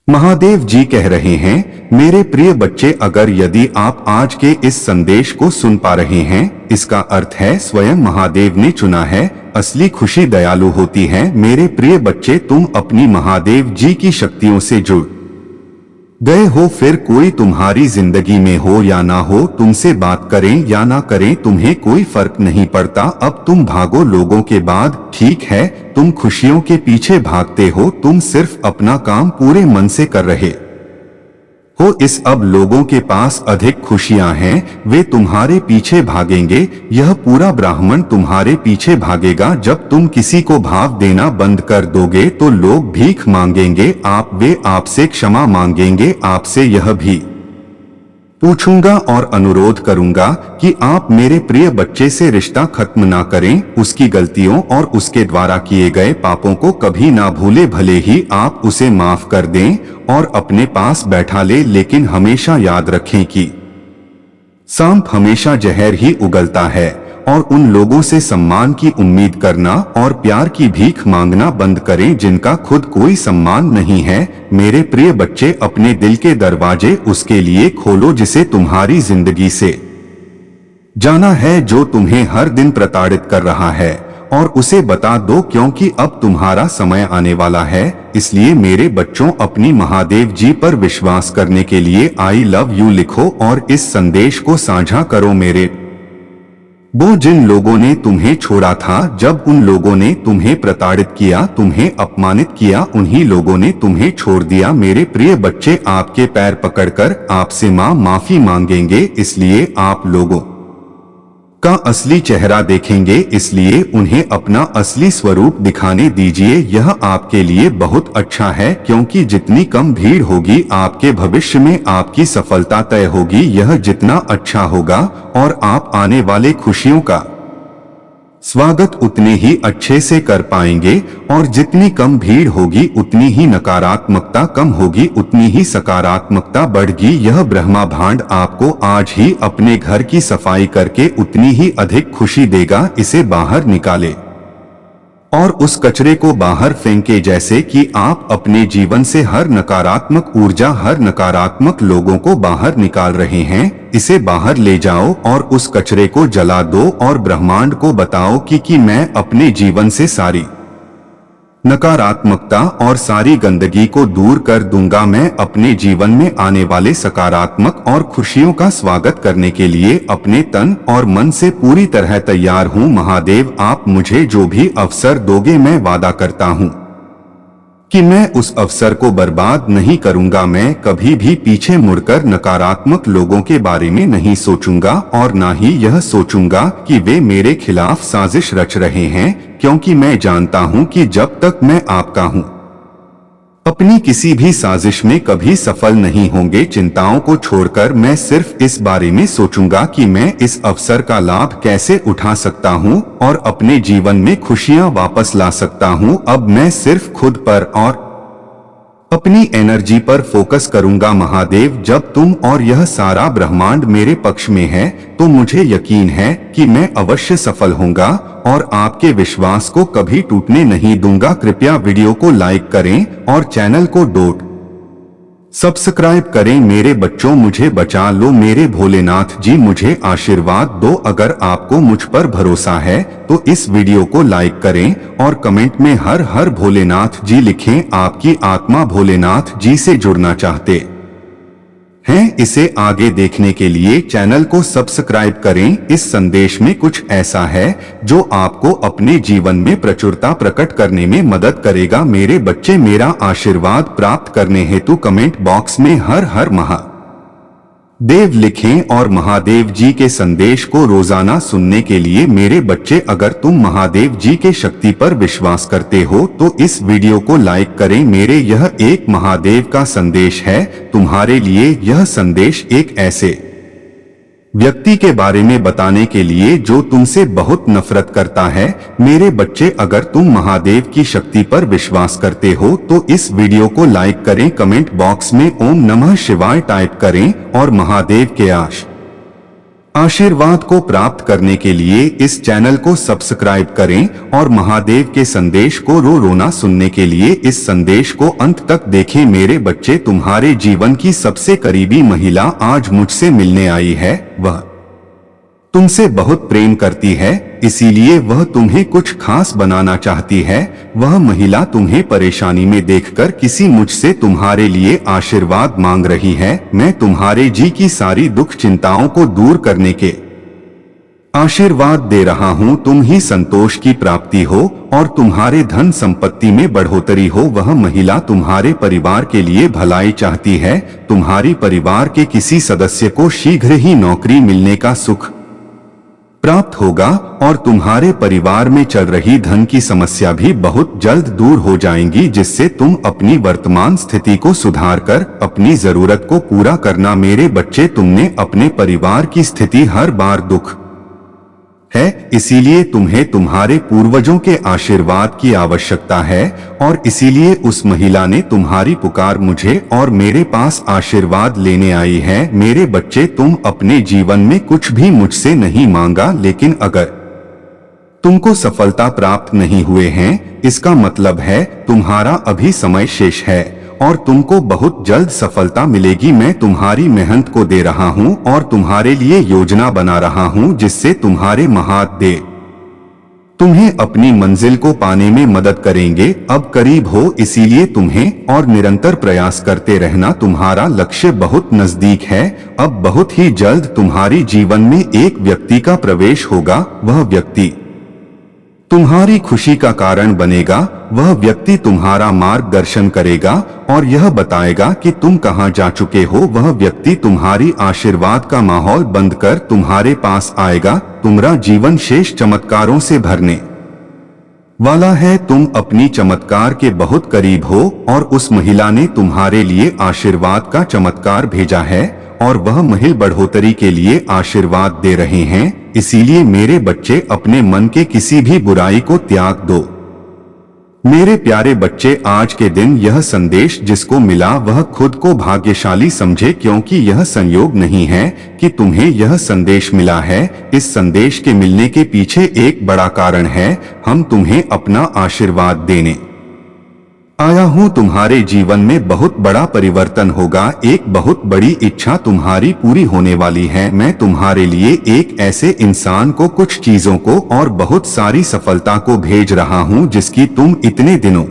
महादेव जी कह रहे हैं, मेरे प्रिय बच्चे, अगर यदि आप आज के इस संदेश को सुन पा रहे हैं, इसका अर्थ है स्वयं महादेव ने चुना है। असली खुशी दयालु होती है। मेरे प्रिय बच्चे, तुम अपनी महादेव जी की शक्तियों से जुड़ गए हो। फिर कोई तुम्हारी जिंदगी में हो या ना हो, तुमसे बात करें या ना करें, तुम्हें कोई फर्क नहीं पड़ता। अब तुम भागो लोगों के बाद, ठीक है? तुम खुशियों के पीछे भागते हो, तुम सिर्फ अपना काम पूरे मन से कर रहे हो। इस अब लोगों के पास अधिक खुशियां हैं, वे तुम्हारे पीछे भागेंगे। यह पूरा ब्राह्मण तुम्हारे पीछे भागेगा। जब तुम किसी को भाव देना बंद कर दोगे तो लोग भीख मांगेंगे। वे आपसे क्षमा मांगेंगे। आपसे यह भी पूछूंगा और अनुरोध करूंगा कि आप मेरे प्रिय बच्चे से रिश्ता खत्म ना करें। उसकी गलतियों और उसके द्वारा किए गए पापों को कभी ना भूले। भले ही आप उसे माफ कर दें और अपने पास बैठा ले, लेकिन हमेशा याद रखें कि सांप हमेशा जहर ही उगलता है। और उन लोगों से सम्मान की उम्मीद करना और प्यार की भीख मांगना बंद करें जिनका खुद कोई सम्मान नहीं है। मेरे प्रिय बच्चे, अपने दिल के दरवाजे उसके लिए खोलो जिसे तुम्हारी जिंदगी से जाना है, जो तुम्हें हर दिन प्रताड़ित कर रहा है, और उसे बता दो, क्योंकि अब तुम्हारा समय आने वाला है। इसलिए मेरे बच्चों, अपनी महादेव जी पर विश्वास करने के लिए आई लव यू लिखो और इस संदेश को साझा करो। मेरे वो जिन लोगों ने तुम्हें छोड़ा था, जब उन लोगों ने तुम्हें प्रताड़ित किया, तुम्हें अपमानित किया, उन्हीं लोगों ने तुम्हें छोड़ दिया। मेरे प्रिय बच्चे, आपके पैर पकड़कर आपसे माफी मांगेंगे। इसलिए आप लोगों का असली चेहरा देखेंगे। इसलिए उन्हें अपना असली स्वरूप दिखाने दीजिए। यह आपके लिए बहुत अच्छा है, क्योंकि जितनी कम भीड़ होगी, आपके भविष्य में आपकी सफलता तय होगी। यह जितना अच्छा होगा और आप आने वाले खुशियों का स्वागत उतने ही अच्छे से कर पाएंगे। और जितनी कम भीड़ होगी, उतनी ही नकारात्मकता कम होगी, उतनी ही सकारात्मकता बढ़ेगी। यह ब्रह्मा भांड आपको आज ही अपने घर की सफाई करके उतनी ही अधिक खुशी देगा। इसे बाहर निकाले और उस कचरे को बाहर फेंके, जैसे कि आप अपने जीवन से हर नकारात्मक ऊर्जा, हर नकारात्मक लोगों को बाहर निकाल रहे हैं। इसे बाहर ले जाओ और उस कचरे को जला दो और ब्रह्मांड को बताओ कि मैं अपने जीवन से सारी नकारात्मकता और सारी गंदगी को दूर कर दूंगा। मैं अपने जीवन में आने वाले सकारात्मक और खुशियों का स्वागत करने के लिए अपने तन और मन से पूरी तरह तैयार हूं। महादेव, आप मुझे जो भी अवसर दोगे, मैं वादा करता हूं कि मैं उस अवसर को बर्बाद नहीं करूंगा। मैं कभी भी पीछे मुड़कर नकारात्मक लोगों के बारे में नहीं सोचूंगा और ना ही यह सोचूंगा कि वे मेरे खिलाफ साजिश रच रहे हैं, क्योंकि मैं जानता हूं कि जब तक मैं आपका हूं, अपनी किसी भी साजिश में कभी सफल नहीं होंगे। चिंताओं को छोड़कर मैं सिर्फ इस बारे में सोचूंगा कि मैं इस अवसर का लाभ कैसे उठा सकता हूं और अपने जीवन में खुशियां वापस ला सकता हूं। अब मैं सिर्फ खुद पर और अपनी एनर्जी पर फोकस करूंगा। महादेव, जब तुम और यह सारा ब्रह्मांड मेरे पक्ष में है, तो मुझे यकीन है कि मैं अवश्य सफल होऊंगा और आपके विश्वास को कभी टूटने नहीं दूंगा। कृपया वीडियो को लाइक करें और चैनल को सब्सक्राइब करें। मेरे बच्चों, मुझे बचा लो। मेरे भोलेनाथ जी, मुझे आशीर्वाद दो। अगर आपको मुझ पर भरोसा है तो इस वीडियो को लाइक करें और कमेंट में हर हर भोलेनाथ जी लिखें। आपकी आत्मा भोलेनाथ जी से जुड़ना चाहते हैं। इसे आगे देखने के लिए चैनल को सब्सक्राइब करें। इस संदेश में कुछ ऐसा है जो आपको अपने जीवन में प्रचुरता प्रकट करने में मदद करेगा। मेरे बच्चे, मेरा आशीर्वाद प्राप्त करने हेतु कमेंट बॉक्स में हर हर महादेव लिखें और महादेव जी के संदेश को रोजाना सुनने के लिए मेरे बच्चे, अगर तुम महादेव जी के शक्ति पर विश्वास करते हो तो इस वीडियो को लाइक करें। मेरे यह एक महादेव का संदेश है तुम्हारे लिए। यह संदेश एक ऐसे व्यक्ति के बारे में बताने के लिए जो तुमसे बहुत नफरत करता है। मेरे बच्चे, अगर तुम महादेव की शक्ति पर विश्वास करते हो तो इस वीडियो को लाइक करें। कमेंट बॉक्स में ओम नमः शिवाय टाइप करें और महादेव के आशीर्वाद को प्राप्त करने के लिए इस चैनल को सब्सक्राइब करें और महादेव के संदेश को रोना सुनने के लिए इस संदेश को अंत तक देखें। मेरे बच्चे, तुम्हारे जीवन की सबसे करीबी महिला आज मुझसे मिलने आई है। वह तुमसे बहुत प्रेम करती है, इसीलिए वह तुम्हें कुछ खास बनाना चाहती है। वह महिला तुम्हें परेशानी में देखकर किसी मुझसे तुम्हारे लिए आशीर्वाद मांग रही है। मैं तुम्हारे जी की सारी दुख चिंताओं को दूर करने के आशीर्वाद दे रहा हूँ। तुम ही संतोष की प्राप्ति हो और तुम्हारे धन संपत्ति में बढ़ोतरी हो। वह महिला तुम्हारे परिवार के लिए भलाई चाहती है। तुम्हारी परिवार के किसी सदस्य को शीघ्र ही नौकरी मिलने का सुख प्राप्त होगा और तुम्हारे परिवार में चल रही धन की समस्या भी बहुत जल्द दूर हो जाएंगी, जिससे तुम अपनी वर्तमान स्थिति को सुधारकर अपनी जरूरत को पूरा करना। मेरे बच्चे, तुमने अपने परिवार की स्थिति हर बार दुख है, इसीलिए तुम्हें तुम्हारे पूर्वजों के आशीर्वाद की आवश्यकता है और इसीलिए उस महिला ने तुम्हारी पुकार मुझे और मेरे पास आशीर्वाद लेने आई है। मेरे बच्चे, तुम अपने जीवन में कुछ भी मुझसे नहीं मांगा, लेकिन अगर तुमको सफलता प्राप्त नहीं हुए हैं, इसका मतलब है तुम्हारा अभी समय शेष है और तुमको बहुत जल्द सफलता मिलेगी। मैं तुम्हारी मेहनत को दे रहा हूं और तुम्हारे लिए योजना बना रहा हूं, जिससे तुम्हारे महादेव तुम्हें अपनी मंजिल को पाने में मदद करेंगे। अब करीब हो, इसीलिए तुम्हें और निरंतर प्रयास करते रहना। तुम्हारा लक्ष्य बहुत नजदीक है। अब बहुत ही जल्द तुम्हारी जीवन में एक व्यक्ति का प्रवेश होगा। वह व्यक्ति तुम्हारी खुशी का कारण बनेगा। वह व्यक्ति तुम्हारा मार्गदर्शन करेगा और यह बताएगा कि तुम कहां जा चुके हो। वह व्यक्ति तुम्हारी आशीर्वाद का माहौल बंद कर तुम्हारे पास आएगा। तुम्हारा जीवन शेष चमत्कारों से भरने वाला है। तुम अपनी चमत्कार के बहुत करीब हो और उस महिला ने तुम्हारे लिए आशीर्वाद का चमत्कार भेजा है और वह महिल बढ़ोतरी के लिए आशीर्वाद दे रहे हैं। इसीलिए मेरे बच्चे, अपने मन के किसी भी बुराई को त्याग दो। मेरे प्यारे बच्चे, आज के दिन यह संदेश जिसको मिला वह खुद को भाग्यशाली समझे, क्योंकि यह संयोग नहीं है कि तुम्हें यह संदेश मिला है। इस संदेश के मिलने के पीछे एक बड़ा कारण है। हम तुम्हें अपना आशीर्वाद देने आया हूँ। तुम्हारे जीवन में बहुत बड़ा परिवर्तन होगा। एक बहुत बड़ी इच्छा तुम्हारी पूरी होने वाली है। मैं तुम्हारे लिए एक ऐसे इंसान को, कुछ चीजों को और बहुत सारी सफलता को भेज रहा हूँ, जिसकी तुम इतने दिनों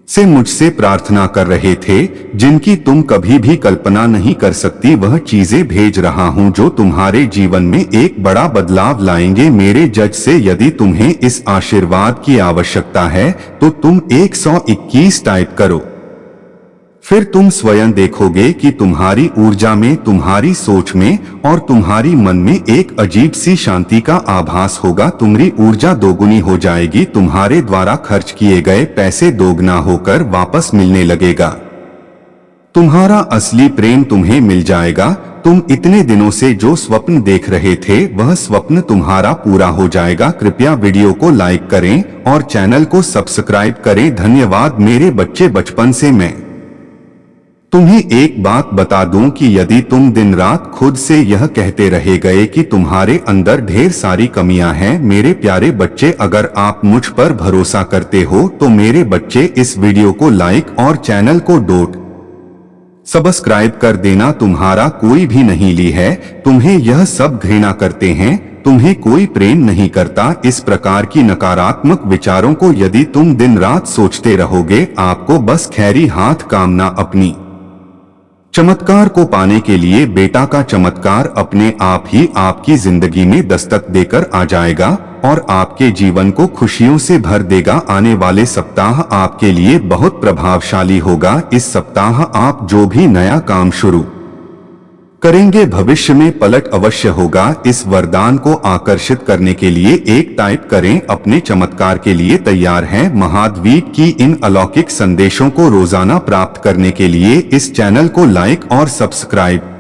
से मुझसे प्रार्थना कर रहे थे, जिनकी तुम कभी भी कल्पना नहीं कर सकती। वह चीजें भेज रहा हूं जो तुम्हारे जीवन में एक बड़ा बदलाव लाएंगे। मेरे जज से, यदि तुम्हें इस आशीर्वाद की आवश्यकता है तो तुम 121 टाइप करो। फिर तुम स्वयं देखोगे कि तुम्हारी ऊर्जा में, तुम्हारी सोच में और तुम्हारी मन में एक अजीब सी शांति का आभास होगा। तुम्हारी ऊर्जा दोगुनी हो जाएगी। तुम्हारे द्वारा खर्च किए गए पैसे दोगुना होकर वापस मिलने लगेगा। तुम्हारा असली प्रेम तुम्हें मिल जाएगा। तुम इतने दिनों से जो स्वप्न देख रहे थे, वह स्वप्न तुम्हारा पूरा हो जाएगा। कृपया वीडियो को लाइक करें और चैनल को सब्सक्राइब करें। धन्यवाद मेरे बच्चे। बचपन से मैं तुम्हें एक बात बता दूं कि यदि तुम दिन रात खुद से यह कहते रहे गए कि तुम्हारे अंदर ढेर सारी कमियां हैं, मेरे प्यारे बच्चे, अगर आप मुझ पर भरोसा करते हो तो मेरे बच्चे इस वीडियो को लाइक और चैनल को सब्सक्राइब कर देना। तुम्हारा कोई भी नहीं ली है। तुम्हें यह सब घृणा करते हैं, तुम्हें कोई प्रेम नहीं करता। इस प्रकार की नकारात्मक विचारों को यदि तुम दिन रात सोचते रहोगे, आपको बस खैरी हाथ कामना। अपनी चमत्कार को पाने के लिए बेटा का चमत्कार अपने आप ही आपकी जिंदगी में दस्तक देकर आ जाएगा और आपके जीवन को खुशियों से भर देगा। आने वाले सप्ताह आपके लिए बहुत प्रभावशाली होगा। इस सप्ताह आप जो भी नया काम शुरू करेंगे, भविष्य में पलट अवश्य होगा। इस वरदान को आकर्षित करने के लिए एक टाइप करें। अपने चमत्कार के लिए तैयार हैं। महाद्वीप की इन अलौकिक संदेशों को रोजाना प्राप्त करने के लिए इस चैनल को लाइक और सब्सक्राइब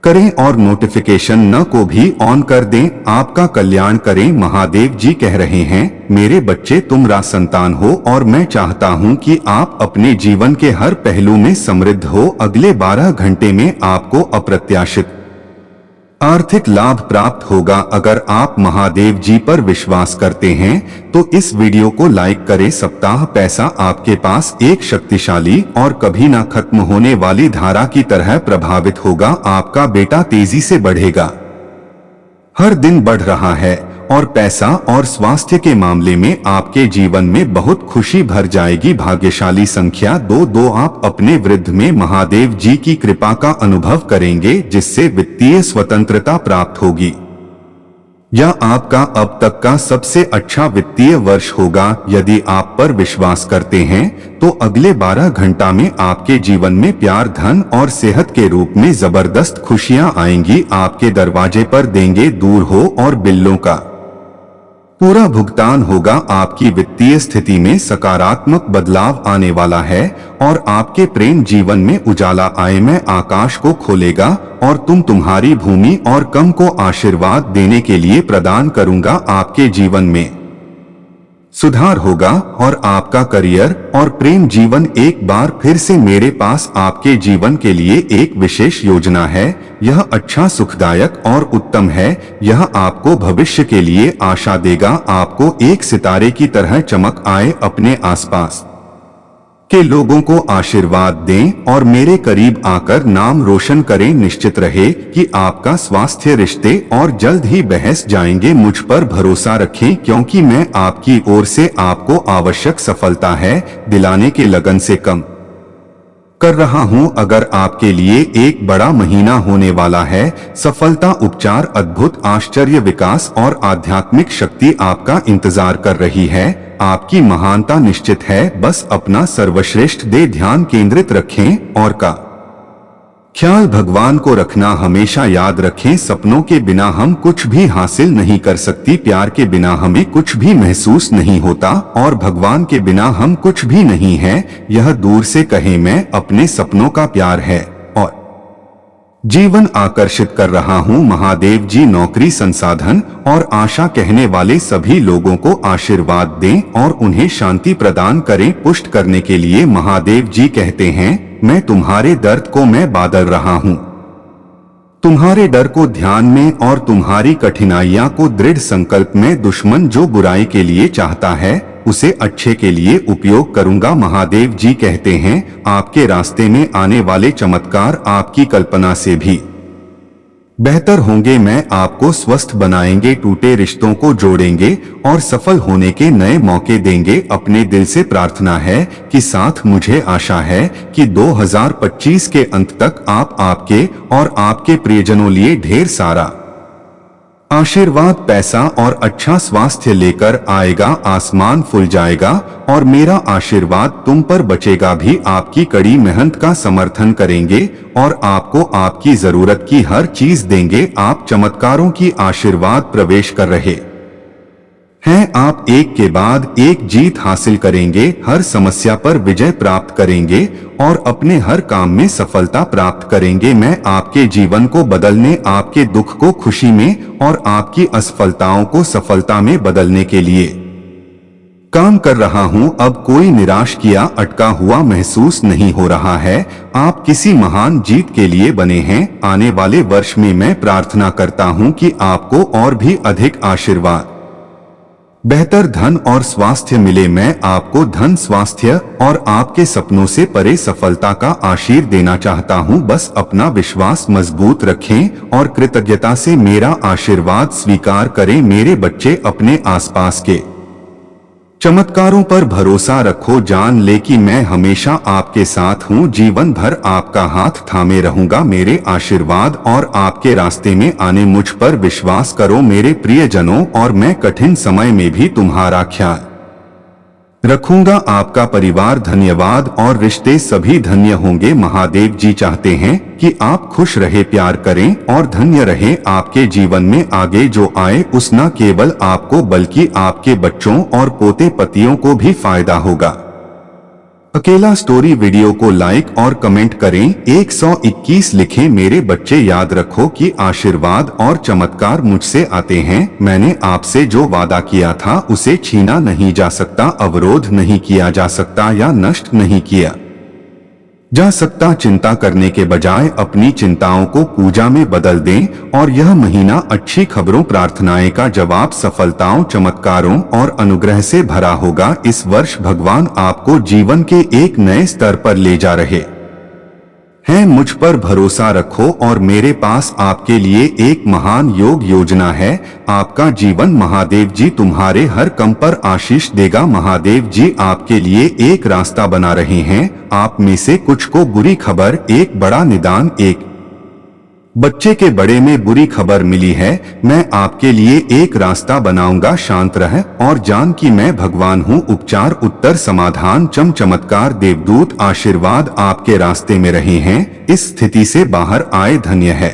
करें और नोटिफिकेशन न को भी ऑन कर दें। आपका कल्याण करें। महादेव जी कह रहे हैं, मेरे बच्चे, तुम रासंतान हो और मैं चाहता हूं कि आप अपने जीवन के हर पहलू में समृद्ध हो। अगले 12 घंटे में आपको अप्रत्याशित आर्थिक लाभ प्राप्त होगा। अगर आप महादेव जी पर विश्वास करते हैं तो इस वीडियो को लाइक करें। सप्ताह पैसा आपके पास एक शक्तिशाली और कभी ना खत्म होने वाली धारा की तरह प्रभावित होगा। आपका बेटा तेजी से बढ़ेगा, हर दिन बढ़ रहा है और पैसा और स्वास्थ्य के मामले में आपके जीवन में बहुत खुशी भर जाएगी। भाग्यशाली संख्या 2 आप अपने वृद्ध में महादेव जी की कृपा का अनुभव करेंगे, जिससे वित्तीय स्वतंत्रता प्राप्त होगी। यह आपका अब तक का सबसे अच्छा वित्तीय वर्ष होगा। यदि आप पर विश्वास करते हैं तो अगले 12 घंटा में आपके जीवन में प्यार, धन और सेहत के रूप में जबरदस्त खुशियां आएंगी। आपके दरवाजे पर देंगे दूर हो और बिल्लों का पूरा भुगतान होगा। आपकी वित्तीय स्थिति में सकारात्मक बदलाव आने वाला है और आपके प्रेम जीवन में उजाला आए में आकाश को खोलेगा और तुम्हारी भूमि और कम को आशीर्वाद देने के लिए प्रदान करूंगा। आपके जीवन में सुधार होगा और आपका करियर और प्रेम जीवन एक बार फिर से मेरे पास आपके जीवन के लिए एक विशेष योजना है। यह अच्छा, सुखदायक और उत्तम है। यह आपको भविष्य के लिए आशा देगा। आपको एक सितारे की तरह चमक आए। अपने आसपास के लोगों को आशीर्वाद दें और मेरे करीब आकर नाम रोशन करें। निश्चित रहे कि आपका स्वास्थ्य, रिश्ते और जल्द ही बहस जाएंगे। मुझ पर भरोसा रखें क्योंकि मैं आपकी ओर से आपको आवश्यक सफलता है दिलाने के लगन से काम कर रहा हूं। अगर आपके लिए एक बड़ा महीना होने वाला है, सफलता, उपचार, अद्भुत आश्चर्य, विकास और आध्यात्मिक शक्ति आपका इंतजार कर रही है। आपकी महानता निश्चित है। बस अपना सर्वश्रेष्ठ दे ध्यान केंद्रित रखें और का ख्याल भगवान को रखना हमेशा याद रखें। सपनों के बिना हम कुछ भी हासिल नहीं कर सकती, प्यार के बिना हमें कुछ भी महसूस नहीं होता और भगवान के बिना हम कुछ भी नहीं है। यह दूर से कहे मैं अपने सपनों का प्यार है और जीवन आकर्षित कर रहा हूँ। महादेव जी नौकरी, संसाधन और आशा कहने वाले सभी लोगों को आशीर्वाद दें और उन्हें शांति प्रदान करें। पुष्ट करने के लिए महादेव जी कहते हैं, मैं तुम्हारे दर्द को मैं बादल रहा हूँ, तुम्हारे डर को ध्यान में और तुम्हारी कठिनाइयां को दृढ़ संकल्प में। दुश्मन जो बुराई के लिए चाहता है उसे अच्छे के लिए उपयोग करूंगा। महादेव जी कहते हैं, आपके रास्ते में आने वाले चमत्कार आपकी कल्पना से भी बेहतर होंगे। मैं आपको स्वस्थ बनाएंगे, टूटे रिश्तों को जोड़ेंगे और सफल होने के नए मौके देंगे। अपने दिल से प्रार्थना है कि साथ मुझे आशा है कि 2025 के अंत तक आप, आपके और आपके प्रियजनों लिए ढेर सारा आशीर्वाद, पैसा और अच्छा स्वास्थ्य लेकर आएगा। आसमान फूल जाएगा और मेरा आशीर्वाद तुम पर बचेगा भी। आपकी कड़ी मेहनत का समर्थन करेंगे और आपको आपकी जरूरत की हर चीज देंगे। आप चमत्कारों की आशीर्वाद प्रवेश कर रहे हैं। आप एक के बाद एक जीत हासिल करेंगे, हर समस्या पर विजय प्राप्त करेंगे और अपने हर काम में सफलता प्राप्त करेंगे। मैं आपके जीवन को बदलने, आपके दुख को खुशी में और आपकी असफलताओं को सफलता में बदलने के लिए काम कर रहा हूं। अब कोई निराश किया अटका हुआ महसूस नहीं हो रहा है। आप किसी महान जीत के लिए बने हैं। आने वाले वर्ष में मैं प्रार्थना करता हूं कि आपको और भी अधिक आशीर्वाद, बेहतर धन और स्वास्थ्य मिले। मैं आपको धन, स्वास्थ्य और आपके सपनों से परे सफलता का आशीर्वाद देना चाहता हूं। बस अपना विश्वास मजबूत रखें और कृतज्ञता से मेरा आशीर्वाद स्वीकार करें। मेरे बच्चे, अपने आसपास के चमत्कारों पर भरोसा रखो। जान ले कि मैं हमेशा आपके साथ हूँ। जीवन भर आपका हाथ थामे रहूंगा। मेरे आशीर्वाद और आपके रास्ते में आने, मुझ पर विश्वास करो मेरे प्रियजनों और मैं कठिन समय में भी तुम्हारा ख्याल रखूंगा। आपका परिवार धन्यवाद और रिश्ते सभी धन्य होंगे। महादेव जी चाहते हैं कि आप खुश रहे, प्यार करें और धन्य रहे। आपके जीवन में आगे जो आए उस न केवल आपको बल्कि आपके बच्चों और पोते पतियों को भी फायदा होगा। अकेला स्टोरी वीडियो को लाइक और कमेंट करें। 121 लिखें। मेरे बच्चे, याद रखो कि आशीर्वाद और चमत्कार मुझसे आते हैं। मैंने आपसे जो वादा किया था उसे छीना नहीं जा सकता, अवरोध नहीं किया जा सकता या नष्ट नहीं किया जा सकता चिंता करने के बजाय अपनी चिंताओं को पूजा में बदल दें और यह महीना अच्छी खबरों, प्रार्थनाएं का जवाब, सफलताओं, चमत्कारों और अनुग्रह से भरा होगा। इस वर्ष भगवान आपको जीवन के एक नए स्तर पर ले जा रहे हैं। मुझ पर भरोसा रखो और मेरे पास आपके लिए एक महान योग योजना है। आपका जीवन महादेव जी तुम्हारे हर काम पर आशीष देगा। महादेव जी आपके लिए एक रास्ता बना रहे हैं। आप में से कुछ को बुरी खबर, एक बड़ा निदान, एक बच्चे के बड़े में बुरी खबर मिली है। मैं आपके लिए एक रास्ता बनाऊंगा। शांत रह और जान कि मैं भगवान हूँ। उपचार, उत्तर, समाधान, चमत्कार, देवदूत आशीर्वाद आपके रास्ते में रहे हैं। इस स्थिति से बाहर आए धन्य है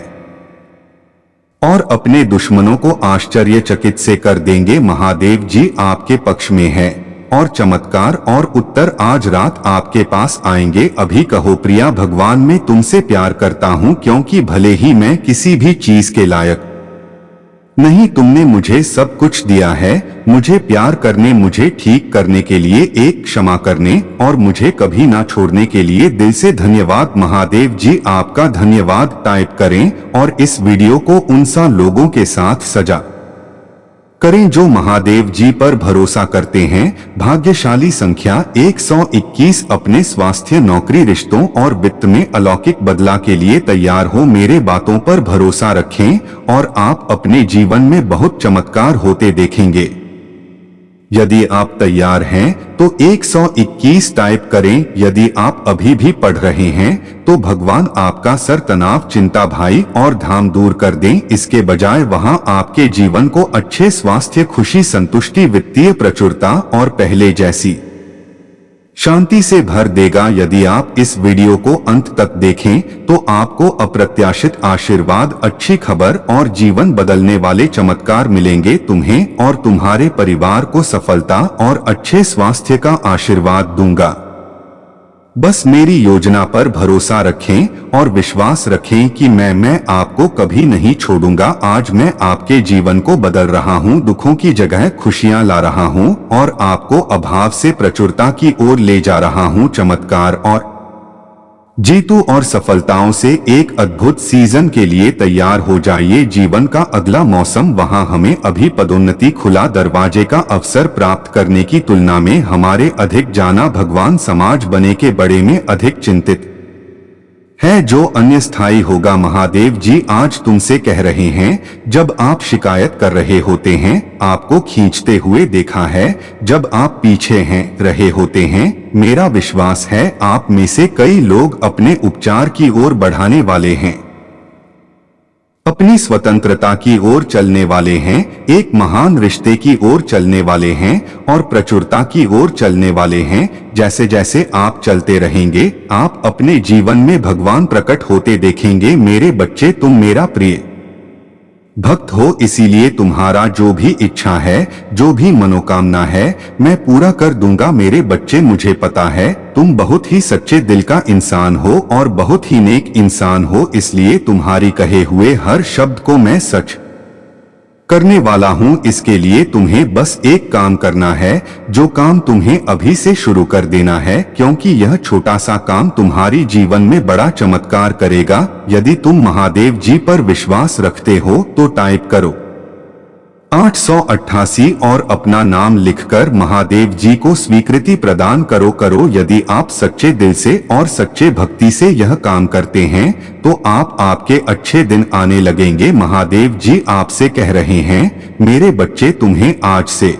और अपने दुश्मनों को आश्चर्यचकित से कर देंगे। महादेव जी आपके पक्ष में है और चमत्कार और उत्तर आज रात आपके पास आएंगे। अभी कहो प्रिया, भगवान मैं तुमसे प्यार करता हूँ, क्योंकि भले ही मैं किसी भी चीज के लायक नहीं, तुमने मुझे सब कुछ दिया है। मुझे प्यार करने, मुझे ठीक करने के लिए, एक क्षमा करने और मुझे कभी ना छोड़ने के लिए दिल से धन्यवाद। महादेव जी आपका धन्यवाद टाइप करें और इस वीडियो को उन सा लोगों के साथ सजा करें जो महादेव जी पर भरोसा करते हैं। भाग्यशाली संख्या 121। अपने स्वास्थ्य, नौकरी, रिश्तों और वित्त में अलौकिक बदलाव के लिए तैयार हो। मेरे बातों पर भरोसा रखें और आप अपने जीवन में बहुत चमत्कार होते देखेंगे। यदि आप तैयार हैं तो 121 टाइप करें। यदि आप अभी भी पढ़ रहे हैं तो भगवान आपका सर, तनाव, चिंता, भाई और धाम दूर कर दें। इसके बजाय वहां आपके जीवन को अच्छे स्वास्थ्य, खुशी, संतुष्टि, वित्तीय प्रचुरता और पहले जैसी शांति से भर देगा। यदि आप इस वीडियो को अंत तक देखें तो आपको अप्रत्याशित आशीर्वाद, अच्छी खबर और जीवन बदलने वाले चमत्कार मिलेंगे। तुम्हें और तुम्हारे परिवार को सफलता और अच्छे स्वास्थ्य का आशीर्वाद दूंगा। बस मेरी योजना पर भरोसा रखें और विश्वास रखें कि मैं आपको कभी नहीं छोड़ूंगा। आज मैं आपके जीवन को बदल रहा हूं, दुखों की जगह खुशियां ला रहा हूं और आपको अभाव से प्रचुरता की ओर ले जा रहा हूं। चमत्कार और जीतू और सफलताओं से एक अद्भुत सीजन के लिए तैयार हो जाइए। जीवन का अगला मौसम, वहां हमें अभी पदोन्नति, खुला दरवाजे का अवसर प्राप्त करने की तुलना में हमारे अधिक जाना भगवान समाज बने के बड़े में अधिक चिंतित है, जो अन्य स्थायी होगा। महादेव जी आज तुमसे कह रहे हैं, जब आप शिकायत कर रहे होते हैं, आपको खींचते हुए देखा है, जब आप पीछे हैं रहे होते हैं, मेरा विश्वास है आप में से कई लोग अपने उपचार की ओर बढ़ाने वाले हैं, अपनी स्वतंत्रता की ओर चलने वाले हैं, एक महान रिश्ते की ओर चलने वाले हैं और प्रचुरता की ओर चलने वाले हैं। जैसे जैसे आप चलते रहेंगे, आप अपने जीवन में भगवान प्रकट होते देखेंगे। मेरे बच्चे, तुम मेरा प्रिय भक्त हो, इसीलिए तुम्हारा जो भी इच्छा है, जो भी मनोकामना है, मैं पूरा कर दूंगा। मेरे बच्चे, मुझे पता है तुम बहुत ही सच्चे दिल का इंसान हो और बहुत ही नेक इंसान हो, इसलिए तुम्हारी कहे हुए हर शब्द को मैं सच करने वाला हूं। इसके लिए तुम्हें बस एक काम करना है, जो काम तुम्हें अभी से शुरू कर देना है, क्योंकि यह छोटा सा काम तुम्हारी जीवन में बड़ा चमत्कार करेगा। यदि तुम महादेव जी पर विश्वास रखते हो तो टाइप करो 888 और अपना नाम लिखकर महादेव जी को स्वीकृति प्रदान करो। यदि आप सच्चे दिल से और सच्चे भक्ति से यह काम करते हैं तो आपके अच्छे दिन आने लगेंगे। महादेव जी आपसे कह रहे हैं, मेरे बच्चे, तुम्हें आज से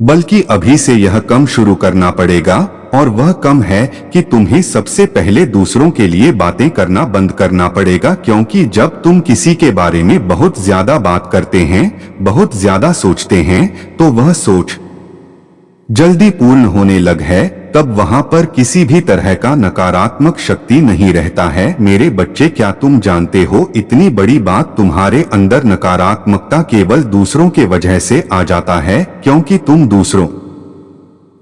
बल्कि अभी से यह कम शुरू करना पड़ेगा और वह कम है कि तुम्हें सबसे पहले दूसरों के लिए बातें करना बंद करना पड़ेगा, क्योंकि जब तुम किसी के बारे में बहुत ज्यादा बात करते हैं, बहुत ज्यादा सोचते हैं, तो वह सोच जल्दी पूर्ण होने लग है, तब वहां पर किसी भी तरह का नकारात्मक शक्ति नहीं रहता है। मेरे बच्चे, क्या तुम जानते हो, इतनी बड़ी बात तुम्हारे अंदर नकारात्मकता केवल दूसरों के वजह से आ जाता है, क्योंकि तुम दूसरों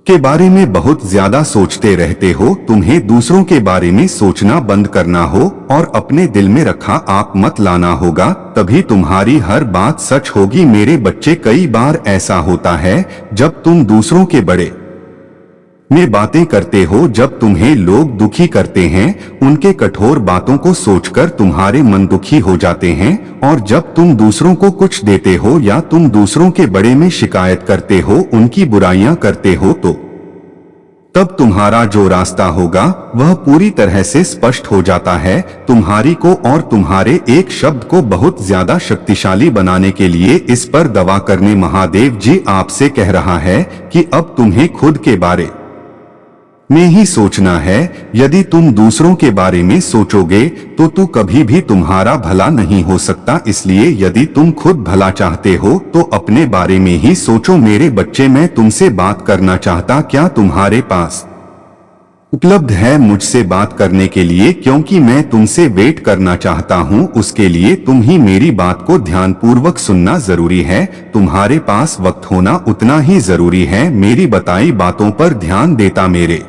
के बारे में बहुत ज्यादा सोचते रहते हो। तुम्हें दूसरों के बारे में सोचना बंद करना हो और अपने दिल में रखा आप मत लाना होगा, तभी तुम्हारी हर बात सच होगी। मेरे बच्चे, कई बार ऐसा होता है जब तुम दूसरों के बड़े में बातें करते हो। जब तुम्हें लोग दुखी करते हैं, उनके कठोर बातों को सोचकर तुम्हारे मन दुखी हो जाते हैं। और जब तुम दूसरों को कुछ देते हो या तुम दूसरों के बड़े में शिकायत करते हो, उनकी बुराइयां करते हो, तो तब तुम्हारा जो रास्ता होगा वह पूरी तरह से स्पष्ट हो जाता है। तुम्हारी को और तुम्हारे एक शब्द को बहुत ज्यादा शक्तिशाली बनाने के लिए इस पर दवा करने महादेव जी आपसे कह रहा है कि अब तुम्हें खुद के बारे में ही सोचना है। यदि तुम दूसरों के बारे में सोचोगे तो तू कभी भी तुम्हारा भला नहीं हो सकता। इसलिए यदि तुम खुद भला चाहते हो तो अपने बारे में ही सोचो। मेरे बच्चे, मैं तुमसे बात करना चाहता, क्या तुम्हारे पास उपलब्ध है मुझसे बात करने के लिए? क्योंकि मैं तुमसे वेट करना चाहता हूं। उसके लिए तुम ही मेरी बात को ध्यानपूर्वक सुनना जरूरी है। तुम्हारे पास वक्त होना उतना ही जरूरी है। मेरी बताई बातों पर ध्यान देता मेरे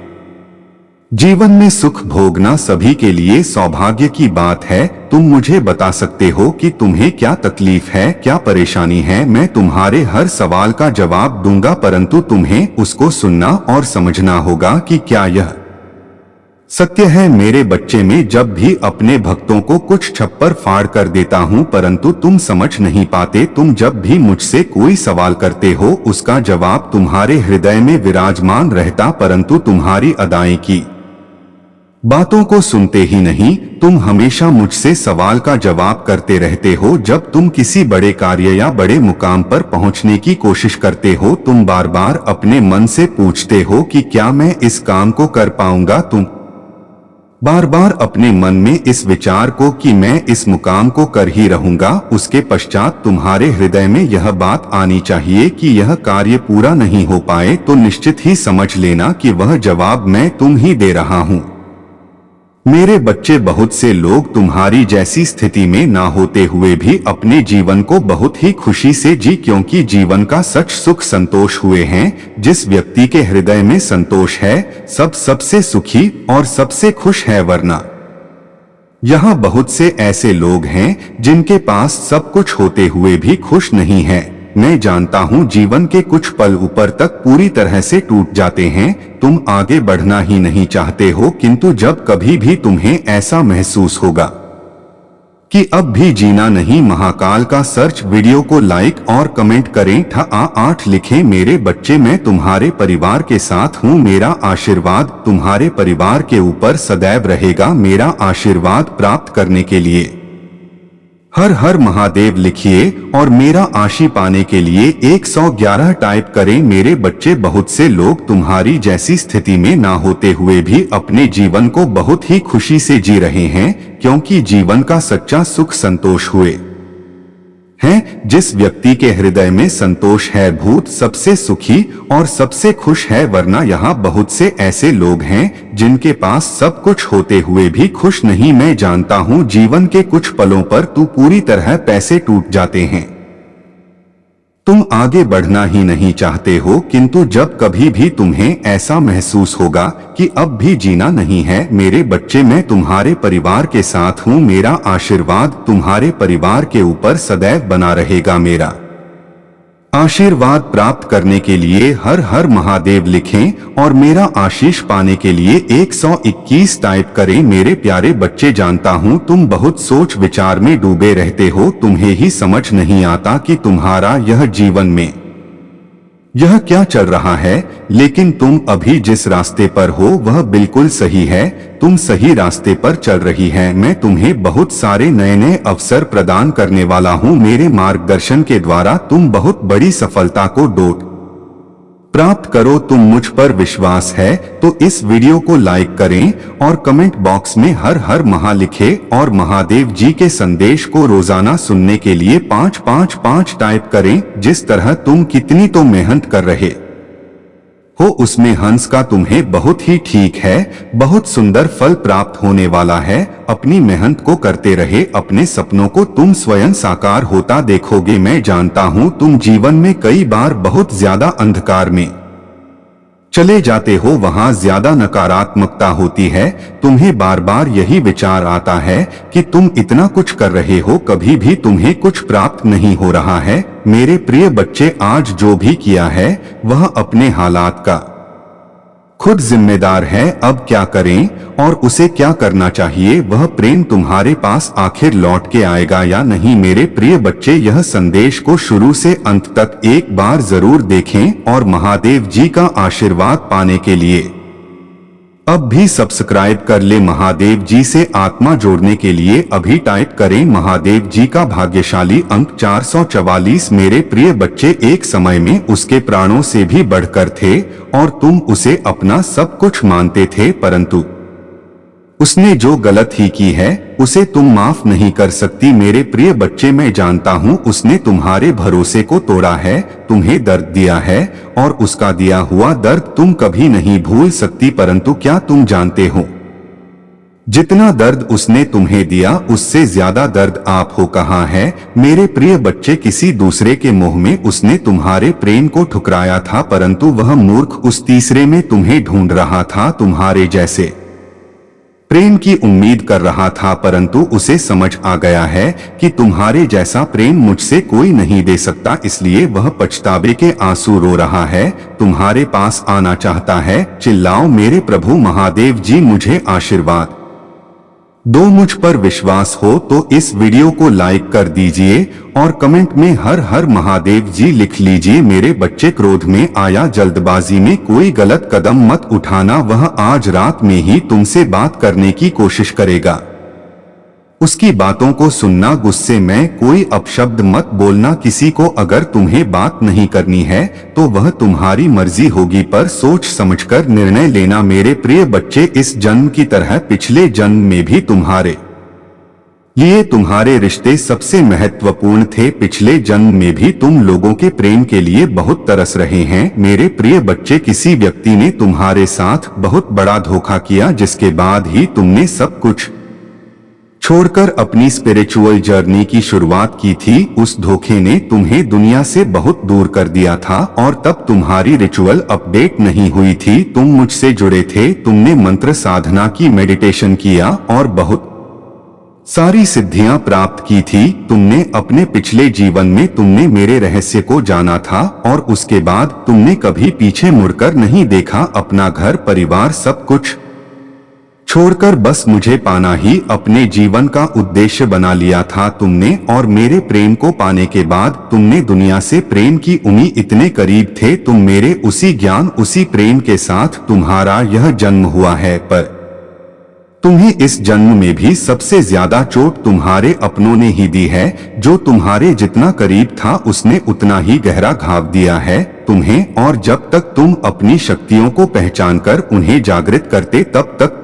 जीवन में सुख भोगना सभी के लिए सौभाग्य की बात है। तुम मुझे बता सकते हो कि तुम्हें क्या तकलीफ है, क्या परेशानी है। मैं तुम्हारे हर सवाल का जवाब दूंगा, परंतु तुम्हें उसको सुनना और समझना होगा कि क्या यह सत्य है। मेरे बच्चे, में जब भी अपने भक्तों को कुछ छप्पर फाड़ कर देता हूं, परंतु तुम समझ नहीं पाते। तुम जब भी मुझसे कोई सवाल करते हो, उसका जवाब तुम्हारे हृदय में विराजमान रहता, परंतु तुम्हारी अदाएं की बातों को सुनते ही नहीं। तुम हमेशा मुझसे सवाल का जवाब करते रहते हो। जब तुम किसी बड़े कार्य या बड़े मुकाम पर पहुंचने की कोशिश करते हो, तुम बार बार अपने मन से पूछते हो कि क्या मैं इस काम को कर पाऊंगा। तुम बार बार अपने मन में इस विचार को कि मैं इस मुकाम को कर ही रहूंगा। उसके पश्चात तुम्हारे हृदय में यह बात आनी चाहिए कि यह कार्य पूरा नहीं हो पाए, तो निश्चित ही समझ लेना कि वह जवाब मैं तुम ही दे रहा हूं। मेरे बच्चे, बहुत से लोग तुम्हारी जैसी स्थिति में ना होते हुए भी अपने जीवन को बहुत ही खुशी से जी, क्योंकि जीवन का सच सुख संतोष हुए हैं। जिस व्यक्ति के हृदय में संतोष है, सबसे सुखी और सबसे खुश है। वरना यहाँ बहुत से ऐसे लोग हैं जिनके पास सब कुछ होते हुए भी खुश नहीं है। मैं जानता हूँ जीवन के कुछ पल ऊपर तक पूरी तरह से टूट जाते हैं। तुम आगे बढ़ना ही नहीं चाहते हो, किंतु जब कभी भी तुम्हें ऐसा महसूस होगा कि अब भी जीना नहीं, महाकाल का सर्च वीडियो को लाइक और कमेंट करें। ठ8 लिखें। मेरे बच्चे, मैं तुम्हारे परिवार के साथ हूँ। मेरा आशीर्वाद तुम्हारे परिवार के ऊपर सदैव रहेगा। मेरा आशीर्वाद प्राप्त करने के लिए हर हर महादेव लिखिए और मेरा आशी पाने के लिए 111 टाइप करें। मेरे बच्चे, बहुत से लोग तुम्हारी जैसी स्थिति में ना होते हुए भी अपने जीवन को बहुत ही खुशी से जी रहे हैं, क्योंकि जीवन का सच्चा सुख संतोष हुए हैं। जिस व्यक्ति के हृदय में संतोष है, भूत सबसे सुखी और सबसे खुश है। वरना यहाँ बहुत से ऐसे लोग हैं जिनके पास सब कुछ होते हुए भी खुश नहीं। मैं जानता हूँ जीवन के कुछ पलों पर तू पूरी तरह पैसे टूट जाते हैं। तुम आगे बढ़ना ही नहीं चाहते हो, किंतु जब कभी भी तुम्हें ऐसा महसूस होगा कि अब भी जीना नहीं है, मेरे बच्चे, मैं तुम्हारे परिवार के साथ हूँ। मेरा आशीर्वाद तुम्हारे परिवार के ऊपर सदैव बना रहेगा। मेरा आशीर्वाद प्राप्त करने के लिए हर हर महादेव लिखें और मेरा आशीष पाने के लिए 121 टाइप करें। मेरे प्यारे बच्चे, जानता हूं तुम बहुत सोच विचार में डूबे रहते हो। तुम्हें ही समझ नहीं आता कि तुम्हारा यह जीवन में यह क्या चल रहा है, लेकिन तुम अभी जिस रास्ते पर हो वह बिल्कुल सही है। तुम सही रास्ते पर चल रही है। मैं तुम्हें बहुत सारे नए नए अवसर प्रदान करने वाला हूँ। मेरे मार्गदर्शन के द्वारा तुम बहुत बड़ी सफलता को प्राप्त करो। तुम मुझ पर विश्वास है तो इस वीडियो को लाइक करें और कमेंट बॉक्स में हर हर महा लिखें और महादेव जी के संदेश को रोजाना सुनने के लिए 555 टाइप करें। जिस तरह तुम कितनी तो मेहनत कर रहे हो, उसमें हंस का तुम्हें बहुत ही ठीक है, बहुत सुंदर फल प्राप्त होने वाला है। अपनी मेहनत को करते रहे, अपने सपनों को तुम स्वयं साकार होता देखोगे। मैं जानता हूं तुम जीवन में कई बार बहुत ज्यादा अंधकार में चले जाते हो, वहां ज्यादा नकारात्मकता होती है। तुम्हें बार बार यही विचार आता है कि तुम इतना कुछ कर रहे हो, कभी भी तुम्हें कुछ प्राप्त नहीं हो रहा है। मेरे प्रिय बच्चे, आज जो भी किया है वह अपने हालात का खुद जिम्मेदार है अब क्या करें और उसे क्या करना चाहिए। वह प्रेम तुम्हारे पास आखिर लौट के आएगा या नहीं। मेरे प्रिय बच्चे, यह संदेश को शुरू से अंत तक एक बार जरूर देखें और महादेव जी का आशीर्वाद पाने के लिए अब भी सब्सक्राइब कर ले। महादेव जी से आत्मा जोड़ने के लिए अभी टाइप करें महादेव जी का भाग्यशाली अंक 444। मेरे प्रिय बच्चे, एक समय में उसके प्राणों से भी बढ़कर थे और तुम उसे अपना सब कुछ मानते थे, परंतु उसने जो गलत ही की है उसे तुम माफ नहीं कर सकती। मेरे प्रिय बच्चे, मैं जानता हूँ उसने तुम्हारे भरोसे को तोड़ा है, तुम्हें दर्द दिया है और उसका दिया हुआ दर्द तुम कभी नहीं भूल सकती। परंतु क्या तुम जानते हो, जितना दर्द उसने तुम्हें दिया उससे ज्यादा दर्द आप हो कहाँ है। मेरे प्रिय बच्चे, किसी दूसरे के मोह में उसने तुम्हारे प्रेम को ठुकराया था, परंतु वह मूर्ख उस तीसरे में तुम्हें ढूंढ रहा था, तुम्हारे जैसे प्रेम की उम्मीद कर रहा था, परंतु उसे समझ आ गया है कि तुम्हारे जैसा प्रेम मुझसे कोई नहीं दे सकता, इसलिए वह पछतावे के आंसू रो रहा है, तुम्हारे पास आना चाहता है। चिल्लाओ मेरे प्रभु महादेव जी मुझे आशीर्वाद दो। मुझ पर विश्वास हो तो इस वीडियो को लाइक कर दीजिए और कमेंट में हर हर महादेव जी लिख लीजिए। मेरे बच्चे, क्रोध में आया जल्दबाजी में कोई गलत कदम मत उठाना। वह आज रात में ही तुमसे बात करने की कोशिश करेगा, उसकी बातों को सुनना, गुस्से में कोई अपशब्द मत बोलना। किसी को अगर तुम्हें बात नहीं करनी है तो वह तुम्हारी मर्जी होगी, पर सोच समझकर निर्णय लेना। मेरे प्रिय बच्चे, इस जन्म की तरह पिछले जन्म में भी तुम्हारे लिए तुम्हारे रिश्ते सबसे महत्वपूर्ण थे। पिछले जन्म में भी तुम लोगों के प्रेम के लिए बहुत तरस रहे हैं। मेरे प्रिय बच्चे, किसी व्यक्ति ने तुम्हारे साथ बहुत बड़ा धोखा किया, जिसके बाद ही तुमने सब कुछ छोड़कर अपनी स्पिरिचुअल जर्नी की शुरुआत की थी। उस धोखे ने तुम्हें दुनिया से बहुत दूर कर दिया था और तब तुम्हारी रिचुअल अपडेट नहीं हुई थी। तुम मुझसे जुड़े थे, तुमने मंत्र साधना की, मेडिटेशन किया और बहुत सारी सिद्धियां प्राप्त की थी। तुमने अपने पिछले जीवन में तुमने मेरे रहस्य को जाना था और उसके बाद तुमने कभी पीछे मुड़कर नहीं देखा। अपना घर परिवार सब कुछ छोड़कर बस मुझे पाना ही अपने जीवन का उद्देश्य बना लिया था तुमने। और मेरे प्रेम को पाने के बाद तुमने दुनिया से प्रेम की उम्मीद इतने करीब थे। तुम मेरे उसी ज्ञान उसी प्रेम के साथ तुम्हारा यह जन्म हुआ है, पर तुम्हें इस जन्म में भी सबसे ज्यादा चोट तुम्हारे अपनों ने ही दी है। जो तुम्हारे जितना करीब था उसने उतना ही गहरा घाव दिया है तुम्हें। और जब तक तुम अपनी शक्तियों को पहचानकर उन्हें जागृत करते तब तक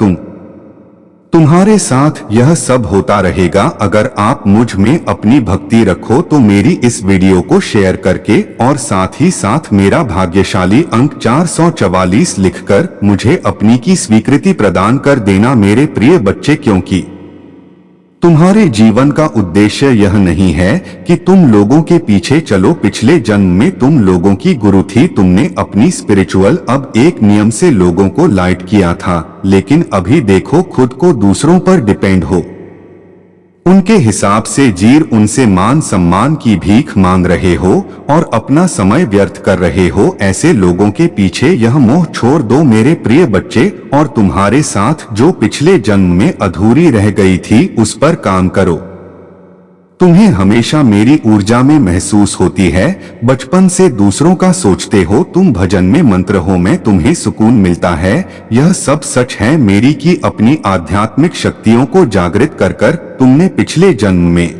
तुम्हारे साथ यह सब होता रहेगा। अगर आप मुझ में अपनी भक्ति रखो तो मेरी इस वीडियो को शेयर करके और साथ ही साथ मेरा भाग्यशाली अंक 444 लिखकर मुझे अपनी की स्वीकृति प्रदान कर देना मेरे प्रिय बच्चे, क्योंकि तुम्हारे जीवन का उद्देश्य यह नहीं है कि तुम लोगों के पीछे चलो। पिछले जन्म में तुम लोगों की गुरु थी, तुमने अपनी स्पिरिचुअल अब एक नियम से लोगों को लाइट किया था, लेकिन अभी देखो खुद को दूसरों पर डिपेंड हो, उनके हिसाब से जीर, उनसे मान सम्मान की भीख मांग रहे हो और अपना समय व्यर्थ कर रहे हो। ऐसे लोगों के पीछे यह मोह छोड़ दो मेरे प्रिय बच्चे और तुम्हारे साथ जो पिछले जन्म में अधूरी रह गई थी उस पर काम करो। तुम्हें हमेशा मेरी ऊर्जा में महसूस होती है, बचपन से दूसरों का सोचते हो, तुम भजन में मंत्र हो में तुम्हें सुकून मिलता है। यह सब सच है मेरी की अपनी आध्यात्मिक शक्तियों को जागृत कर तुमने पिछले जन्म में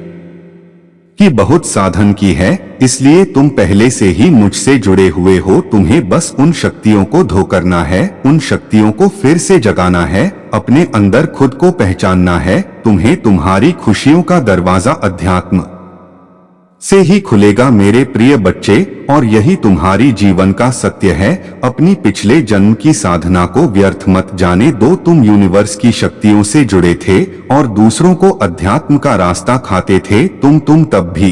की बहुत साधन की है, इसलिए तुम पहले से ही मुझसे जुड़े हुए हो। तुम्हें बस उन शक्तियों को धो करना है, उन शक्तियों को फिर से जगाना है, अपने अंदर खुद को पहचानना है। तुम्हें तुम्हारी खुशियों का दरवाजा अध्यात्म से ही खुलेगा मेरे प्रिय बच्चे, और यही तुम्हारी जीवन का सत्य है। अपनी पिछले जन्म की साधना को व्यर्थ मत जाने दो। तुम यूनिवर्स की शक्तियों से जुड़े थे और दूसरों को अध्यात्म का रास्ता खाते थे। तुम तब भी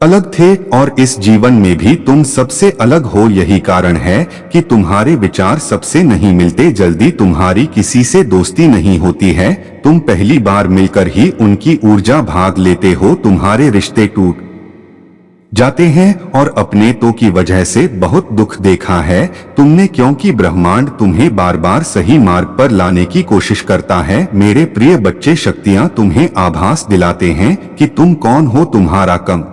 अलग थे और इस जीवन में भी तुम सबसे अलग हो। यही कारण है कि तुम्हारे विचार सबसे नहीं मिलते, जल्दी तुम्हारी किसी से दोस्ती नहीं होती है। तुम पहली बार मिलकर ही उनकी ऊर्जा भाग लेते हो, तुम्हारे रिश्ते टूट जाते हैं और अपने तो की वजह से बहुत दुख देखा है तुमने, क्योंकि ब्रह्मांड तुम्हें बार बार सही मार्ग पर लाने की कोशिश करता है। मेरे प्रिय बच्चे, शक्तियां तुम्हें आभास दिलाते हैं कि तुम कौन हो। तुम्हारा कम